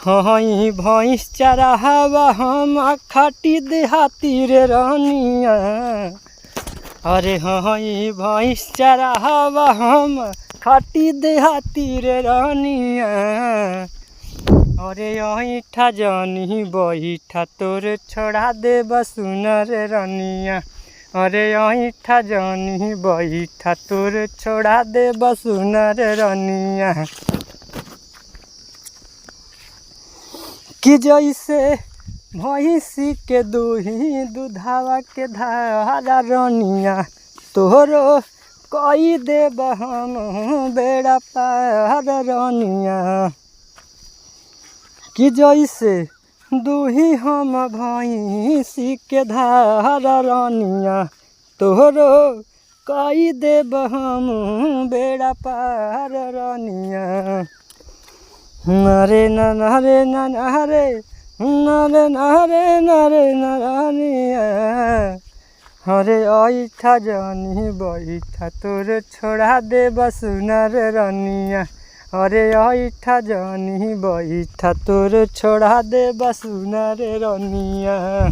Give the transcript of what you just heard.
हई भैंस चरावा हम खाटी देहाती रे रानिया। अरे हई भैंस चरावा हम खाटी देहाती रे रानिया। अरे ऐठा जानी बैठा तोर छोड़ा दे बसुना रे रानिया। अरे ऐठा जानी बैठा तोर छोड़ा दे बसुना रे रानिया। कि जैसे भैंसी के दूही दूधावा के धारा रानिया, तोहरो कई देब हम बेड़ा पार रानिया। कि जैसे दूही हम भैंसी के धारा रानिया, तोहरो कई देब हम बेड़ा पार रानिया। नरे नरे नरे नरे नरे नरे नानिया। अरे ऐठा जानी बैठा तोर छोड़ा दे बसुना रे रानिया। अरे ऐठा जानी बैठा तोर छोड़ा दे बसुना रे रानिया।